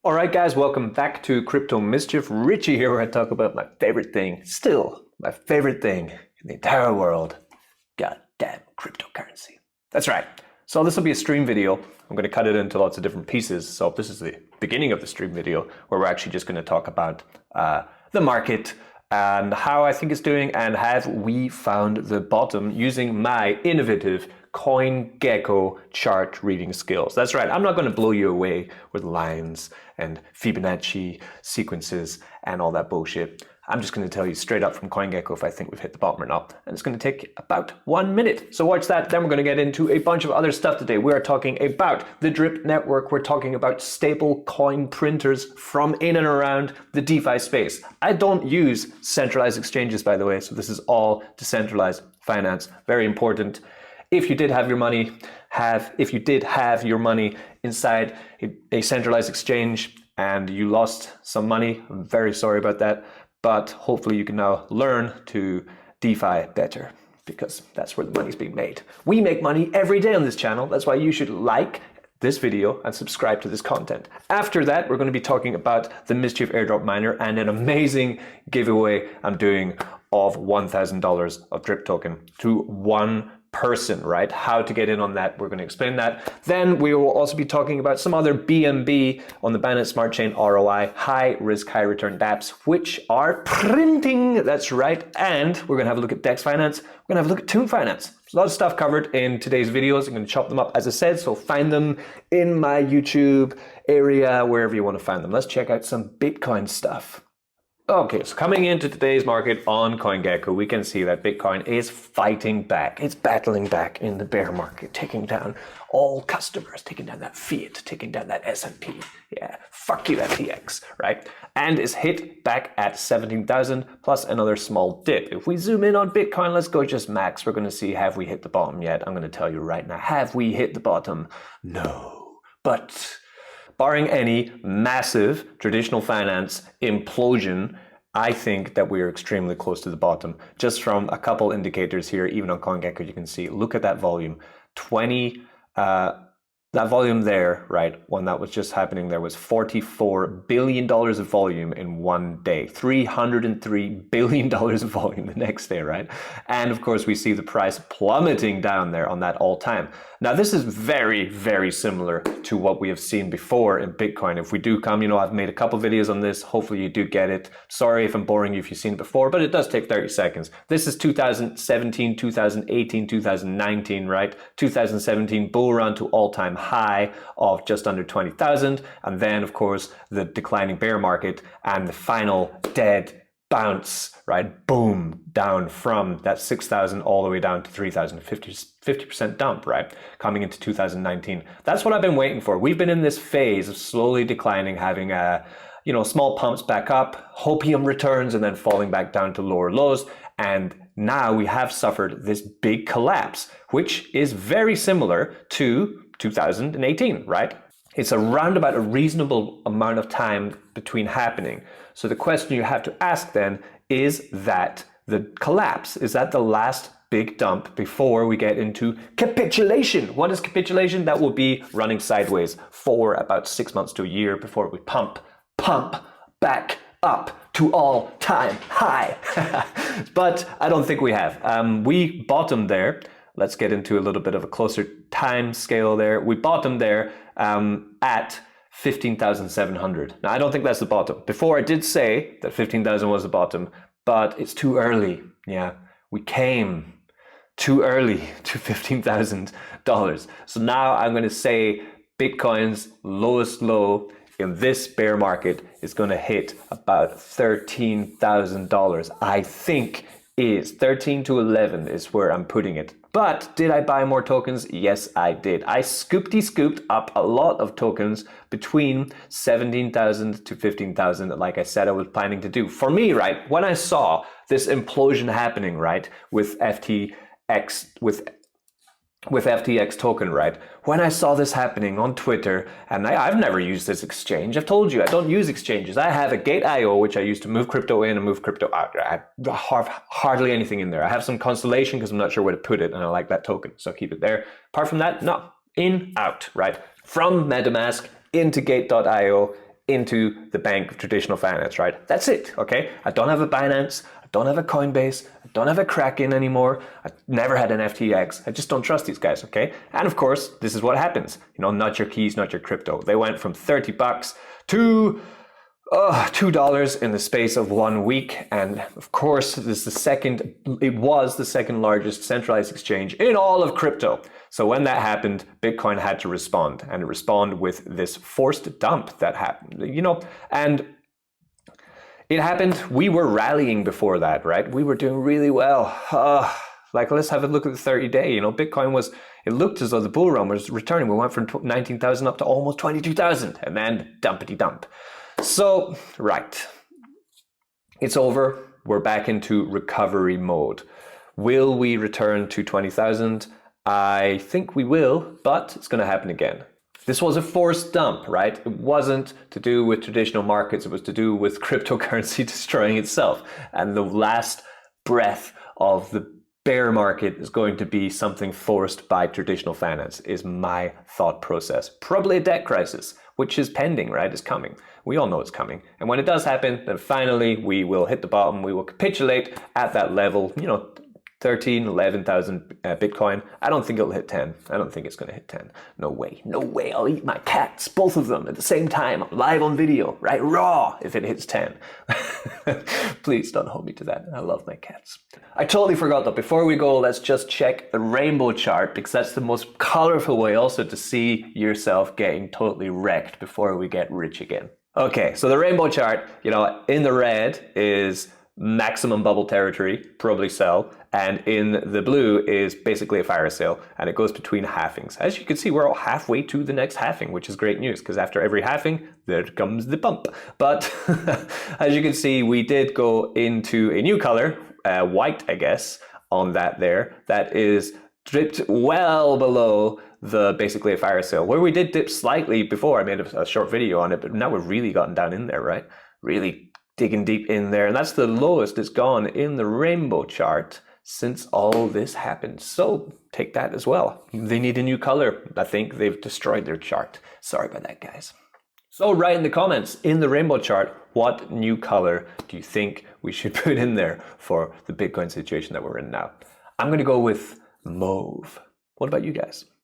All right, guys, welcome back to Crypto Mischief. Richie here, where I talk about my favorite thing, still my favorite thing in the entire world. Goddamn cryptocurrency. That's right. So this will be a stream video. I'm going to cut it into lots of different pieces. So this is the beginning of the stream video, where we're actually just going to talk about the market and how I think it's doing, and have we found the bottom using my innovative CoinGecko chart reading skills. That's right, I'm not going to blow you away with lines and Fibonacci sequences and all that bullshit. I'm just going to tell you straight up from CoinGecko if I think we've hit the bottom or not. And it's going to take about 1 minute. So watch that. Then we're going to get into a bunch of other stuff today. We are talking about the Drip network. We're talking about stable coin printers from in and around the DeFi space. I don't use centralized exchanges, by the way. So this is all decentralized finance. Very important. If you did have your money, inside a centralized exchange and you lost some money, I'm very sorry about that. But hopefully you can now learn to DeFi better, because that's where the money's being made. We make money every day on this channel. That's why you should like this video and subscribe to this content. After that, we're going to be talking about the Mischief airdrop miner and an amazing giveaway I'm doing of $1,000 of Drip token to one person, right? How to get in on that, we're going to explain that. Then we will also be talking about some other BNB on the Binance Smart Chain ROI, high risk, high return dApps, which are printing. That's right. And we're going to have a look at DEX Finance. We're going to have a look at Tomb Finance. There's a lot of stuff covered in today's videos. I'm going to chop them up, as I said, so find them in my YouTube area, wherever you want to find them. Let's check out some Bitcoin stuff. Okay, so coming into today's market on CoinGecko, we can see that Bitcoin is fighting back. It's battling back in the bear market, taking down all customers, taking down that fiat, taking down that S&P. Yeah, fuck you, FTX, right? And is hit back at 17,000 plus another small dip. If we zoom in on Bitcoin, let's go just max. We're going to see, have we hit the bottom yet? I'm going to tell you right now, have we hit the bottom? No, but barring any massive traditional finance implosion, I think that we are extremely close to the bottom. Just from a couple indicators here, even on CoinGecko, you can see, look at that volume. That volume there, right, when that was just happening, there was $44 billion of volume in one day, $303 billion of volume the next day, right? And of course, we see the price plummeting down there on that all time. Now, this is very, very similar to what we have seen before in Bitcoin. If we do come, I've made a couple videos on this. Hopefully you do get it. Sorry if I'm boring you if you've seen it before, but it does take 30 seconds. This is 2017, 2018, 2019, right? 2017 bull run to all-time high of just under 20,000. And then, of course, the declining bear market and the final dead bounce, right? Boom, down from that 6,000 all the way down to 3,000, 50% dump, right? Coming into 2019. That's what I've been waiting for. We've been in this phase of slowly declining, having small pumps back up, hopium returns, and then falling back down to lower lows. And now we have suffered this big collapse, which is very similar to 2018, right? It's around about a reasonable amount of time between happening. So the question you have to ask then, is that the collapse? Is that the last big dump before we get into capitulation? What is capitulation? That will be running sideways for about 6 months to a year before we pump back up to all-time high. But I don't think we have. We bottomed there. Let's get into a little bit of a closer time scale there. We bottomed there at 15,700. Now, I don't think that's the bottom. Before I did say that 15,000 was the bottom, but it's too early. Yeah, we came too early to $15,000. So now I'm going to say Bitcoin's lowest low in this bear market is going to hit about $13,000. I think is 13 to 11 is where I'm putting it. But did I buy more tokens? Yes, I did. I scooped up a lot of tokens between 17,000 to 15,000, like I said I was planning to do. For me, right, when I saw this implosion happening, right, with FTX token, right? When I saw this happening on Twitter, and I've never used this exchange. I've told you I don't use exchanges. I have a Gate.io, which I use to move crypto in and move crypto out. I have hardly anything in there. I have some Constellation because I'm not sure where to put it, and I like that token, so keep it there. Apart from that, no. In, out, right? From MetaMask into Gate.io, into the bank of traditional finance, right? That's it, okay? I don't have a Binance, I don't have a Coinbase, I don't have a Kraken anymore, I never had an FTX, I just don't trust these guys, okay? And of course, this is what happens. You know, not your keys, not your crypto. They went from 30 bucks to $2 in the space of 1 week. And of course, it was the second largest centralized exchange in all of crypto. So when that happened, Bitcoin had to respond, and respond with this forced dump that happened, you know, and it happened. We were rallying before that, right? We were doing really well. Like, let's have a look at the 30-day. You know, Bitcoin it looked as though the bull run was returning. We went from 19,000 up to almost 22,000, and then dumpity dump. So, right, it's over. We're back into recovery mode. Will we return to 20,000? I think we will, but it's going to happen again. This was a forced dump, right? It wasn't to do with traditional markets. It was to do with cryptocurrency destroying itself. And the last breath of the bear market is going to be something forced by traditional finance, is my thought process. Probably a debt crisis, which is pending, right? It's coming. We all know it's coming. And when it does happen, then finally we will hit the bottom. We will capitulate at that level, you know, 13, 11,000 Bitcoin. I don't think it'll hit 10. I don't think it's going to hit 10. No way. No way. I'll eat my cats, both of them at the same time, live on video, right? Raw, if it hits 10. Please don't hold me to that. I love my cats. I totally forgot that. Before we go, let's just check the rainbow chart, because that's the most colorful way also to see yourself getting totally wrecked before we get rich again. Okay, so the rainbow chart, you know, in the red is maximum bubble territory, probably sell, and in the blue is basically a fire sale, and it goes between halvings. As you can see, we're all halfway to the next halving, which is great news, because after every halving, there comes the bump. But as you can see, we did go into a new color, white, I guess, on that there. That is dipped well below the basically a fire sale, where we did dip slightly before. I made a short video on it, but now we've really gotten down in there, right? Really digging deep in there, and that's the lowest it's gone in the rainbow chart since all this happened. So take that as well. They need a new color. I think they've destroyed their chart. Sorry about that, guys. So write in the comments, in the rainbow chart, what new color do you think we should put in there for the Bitcoin situation that we're in now? I'm going to go with mauve. What about you guys?